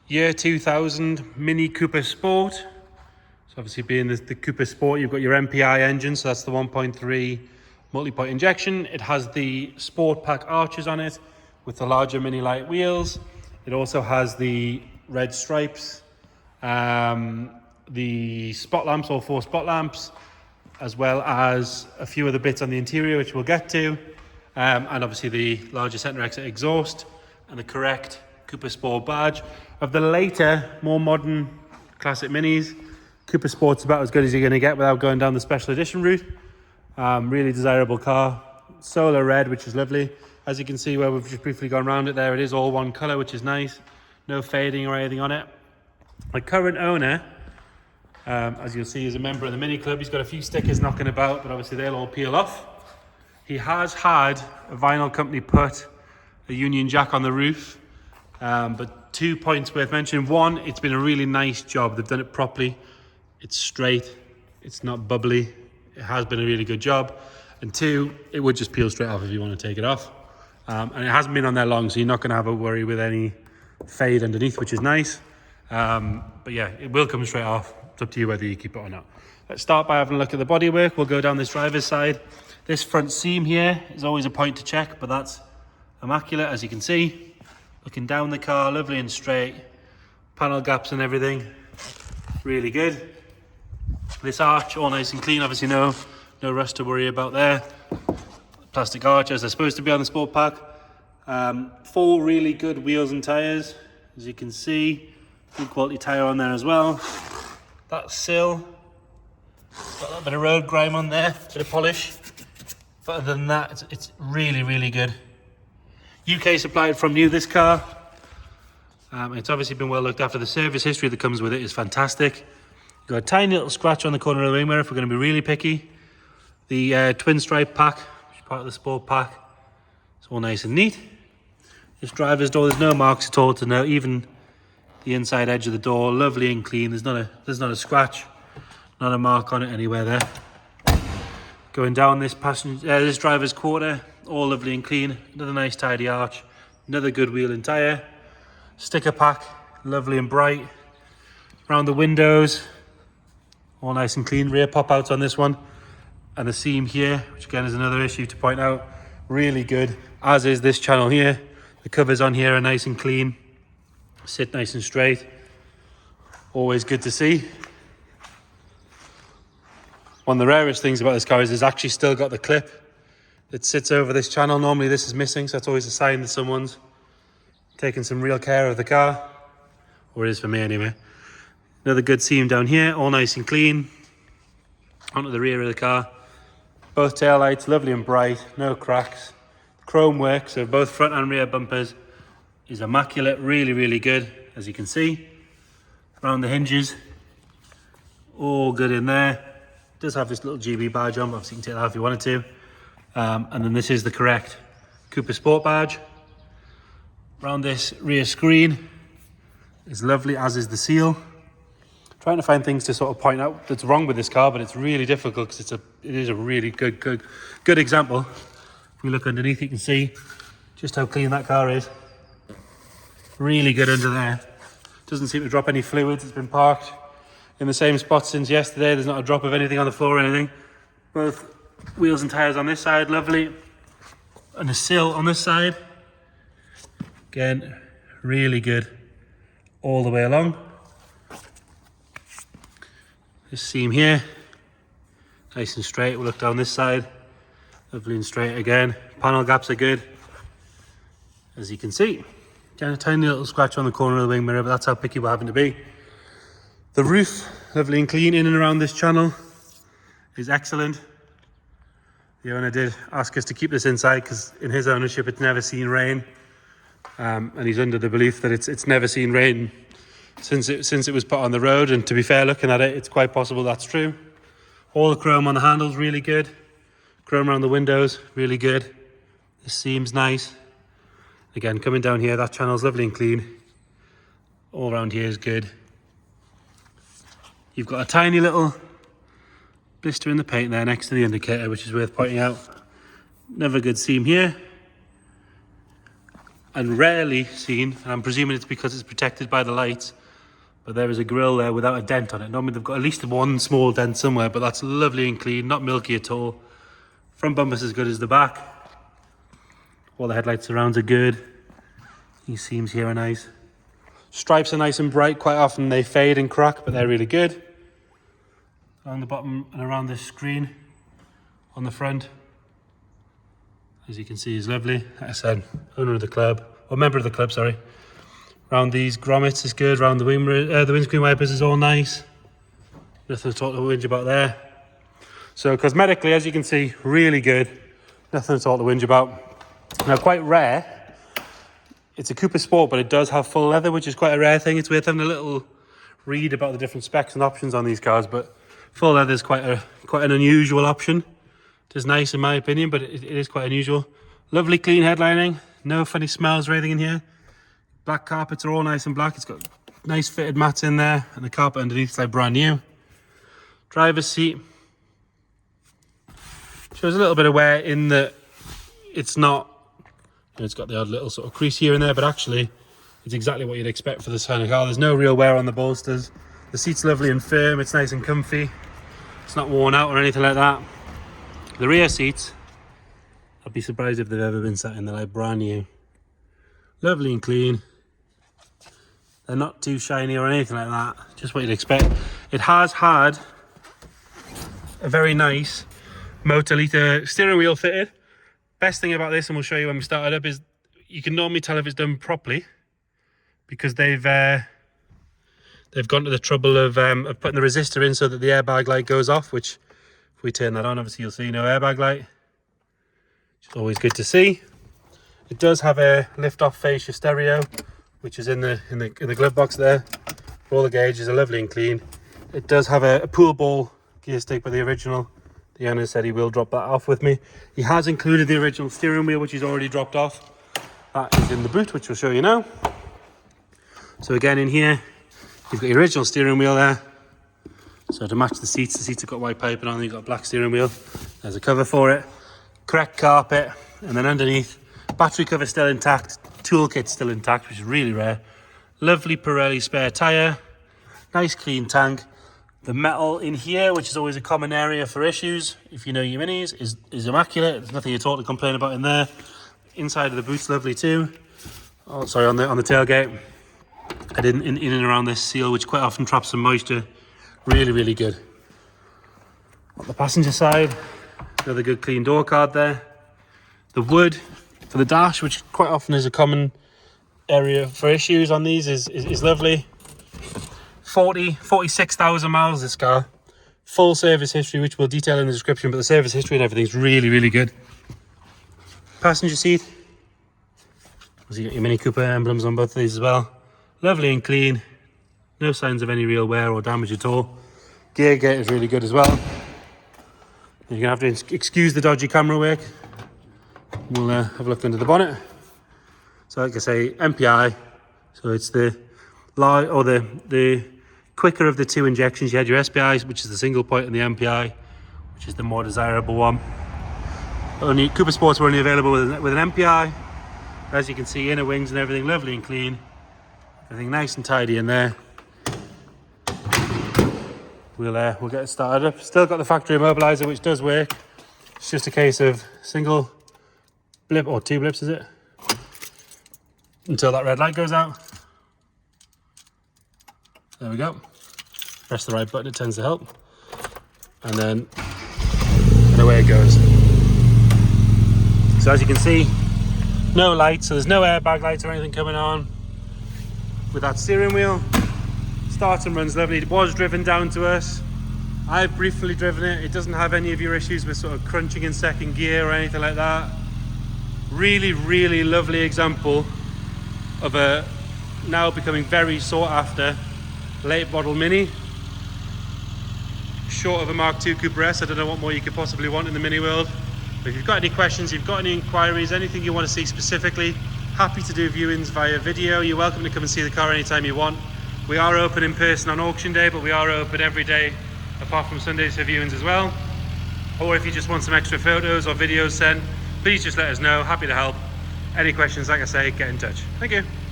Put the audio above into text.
Year 2000 Mini Cooper Sport. So obviously being the Cooper Sport, you've got your MPI engine, so that's the 1.3 multi-point injection. It has the Sport Pack arches on it with the larger mini light wheels. It also has the red stripes, the spot lamps, all 4 spot lamps, as well as a few other bits on the interior, which we'll get to. And obviously the larger center exit exhaust and the correct Cooper Sport badge. Of the later, more modern classic minis, Cooper Sport's about as good as you're going to get without going down the special edition route. Really desirable car. Solar red, which is lovely. As you can see where we've just briefly gone around it there, it is all one colour, which is nice. No fading or anything on it. My current owner, as you'll see, is a member of the Mini Club. He's got a few stickers knocking about, but obviously they'll all peel off. He has had a vinyl company put a Union Jack on the roof, but 2 points worth mentioning. One, it's been a really nice job. They've done it properly. It's straight. It's not bubbly. It has been a really good job. And 2, it would just peel straight off if you want to take it off. And it hasn't been on there long, so you're not going to have a worry with any fade underneath, which is nice. But yeah, it will come straight off. It's up to you whether you keep it or not. Let's start by having a look at the bodywork. We'll go down this driver's side. This front seam here is always a point to check, but that's immaculate, as you can see. Looking down the car, lovely and straight. Panel gaps and everything, really good. This arch, all nice and clean, obviously no rust to worry about there. Plastic arch, as they're supposed to be on the Sport Pack. 4 really good wheels and tyres, as you can see. Good quality tyre on there as well. That sill, got a little bit of road grime on there, bit of polish. But other than that, it's really, really good. UK supplied from new, this car. It's obviously been well looked after. The service history that comes with it is fantastic. You've got a tiny little scratch on the corner of the wing mirror if we're going to be really picky. The twin stripe pack, which is part of the Sport Pack. It's all nice and neat. This driver's door, there's no marks at all to note. Even the inside edge of the door, lovely and clean. There's not a scratch, not a mark on it anywhere there. Going down this this driver's quarter, all lovely and clean. Another nice tidy arch, another good wheel and tyre. Sticker pack, lovely and bright. Around the windows, all nice and clean. Rear pop outs on this one. And the seam here, which again is another issue to point out, really good, as is this channel here. The covers on here are nice and clean, sit nice and straight. Always good to see. One of the rarest things about this car is it's actually still got the clip that sits over this channel. Normally this is missing, so that's always a sign that someone's taking some real care of the car, or it is for me anyway. Another good seam down here, all nice and clean. Onto the rear of the car. Both tail lights, lovely and bright, no cracks. Chrome work, so both front and rear bumpers is immaculate, really, really good, as you can see. Around the hinges, all good in there. Does have this little GB badge on, but obviously you can take that off if you wanted to. And then this is the correct Cooper Sport badge. Around this rear screen is lovely, as is the seal. Trying to find things to sort of point out that's wrong with this car, but it's really difficult because it is a really good example. If we look underneath, you can see just how clean that car is. Really good under there. Doesn't seem to drop any fluids. It's been parked in the same spot since yesterday. There's not a drop of anything on the floor or anything. Both wheels and tyres on this side, lovely. And the sill on this side, again, really good all the way along. This seam here, nice and straight. We'll look down this side, lovely and straight again. Panel gaps are good, as you can see. Again, a tiny little scratch on the corner of the wing mirror, but that's how picky we're having to be. The roof, lovely and clean in and around this channel, is excellent. The owner did ask us to keep this inside because in his ownership it's never seen rain, and he's under the belief that it's never seen rain since it was put on the road. And to be fair, looking at it, it's quite possible that's true. All the chrome on the handles, really good. Chrome around the windows, really good. The seam's nice. Again, coming down here, that channel's lovely and clean. All around here is good. You've got a tiny little blister in the paint there next to the indicator, which is worth pointing out. Another good seam here. and rarely seen, and I'm presuming it's because it's protected by the lights, but there is a grille there without a dent on it. Normally they've got at least one small dent somewhere, but that's lovely and clean, not milky at all. Front bumper's as good as the back. All the headlight surrounds are good. These seams here are nice. Stripes are nice and bright. Quite often they fade and crack, but they're really good. Along the bottom and around the screen on the front, as you can see, is lovely. Like I said, owner of the club, or member of the club, sorry. Around these grommets is good. Around the windscreen wipers is all nice. Nothing to talk to whinge about there. So cosmetically, as you can see, really good. Nothing at all to whinge about. Now, quite rare. It's a Cooper Sport, but it does have full leather, which is quite a rare thing. It's worth having a little read about the different specs and options on these cars, but full leather is quite an unusual option. It is nice in my opinion, but it is quite unusual. Lovely clean headlining, no funny smells or anything in here. Black carpets are all nice and black. It's got nice fitted mats in there, and the carpet underneath is like brand new. Driver's seat shows a little bit of wear in that it's not, it's got the odd little sort of crease here and there, but actually it's exactly what you'd expect for this kind of car. There's no real wear on the bolsters. The seat's lovely and firm. It's nice and comfy. It's not worn out or anything like that. The rear seats, I'd be surprised if they've ever been sat in. They're like brand new. Lovely and clean. They're not too shiny or anything like that. Just what you'd expect. It has had a very nice Motor steering wheel fitted. Best thing about this, and we'll show you when we start it up, is you can normally tell if it's done properly because they've gone to the trouble of putting the resistor in so that the airbag light goes off, which if we turn that on, obviously you'll see no airbag light, which is always good to see. It does have a lift-off fascia stereo, which is in the glove box there. All the gauges are lovely and clean. It does have a pool ball gear stick, but the original, the owner said he will drop that off with me. He has included the original steering wheel, which he's already dropped off. That is in the boot, which we'll show you now. So again, in here, you've got your original steering wheel there. So to match the seats have got white piping on, you've got a black steering wheel. There's a cover for it. Correct carpet, and then underneath, battery cover still intact, toolkit still intact, which is really rare. Lovely Pirelli spare tyre, nice clean tank. The metal in here, which is always a common area for issues, if you know your Minis, is immaculate. There's nothing at all to complain about in there. Inside of the boot's lovely too. Oh, sorry, on the tailgate. And in and around this seal, which quite often traps some moisture. Really, really good. On the passenger side, another good clean door card there. The wood for the dash, which quite often is a common area for issues on these, is lovely. 46,000 miles this car. Full service history, which we'll detail in the description, but the service history and everything's really, really good. Passenger seat. So you got your Mini Cooper emblems on both of these as well. Lovely and clean. No signs of any real wear or damage at all. Gear gate is really good as well. You're going to have to excuse the dodgy camera work. We'll have a look under the bonnet. So like I say, MPI. So it's the quicker of the two injections. You had your SPI, which is the single point, and the MPI, which is the more desirable one. Only Cooper Sports were only available with an MPI. As you can see, inner wings and everything lovely and clean. Everything nice and tidy in there. We'll get it started up. Still got the factory immobilizer, which does work. It's just a case of single blip, or two blips, is it? Until that red light goes out. There we go. Press the right button, it tends to help. And then away it goes. So as you can see, no lights, so there's no airbag lights or anything coming on. With that steering wheel, starts and runs lovely. It was driven down to us. I've briefly driven it. It doesn't have any of your issues with sort of crunching in second gear or anything like that. Really, really lovely example of a now becoming very sought after late model Mini. Short of a Mark II Cooper S, I don't know what more you could possibly want in the Mini world. But if you've got any questions, you've got any inquiries, anything you want to see specifically, happy to do viewings via video. You're welcome to come and see the car anytime you want. We are open in person on auction day, but we are open every day apart from Sundays for viewings as well. Or if you just want some extra photos or videos sent, please just let us know. Happy to help. Any questions, like I say, get in touch. Thank you.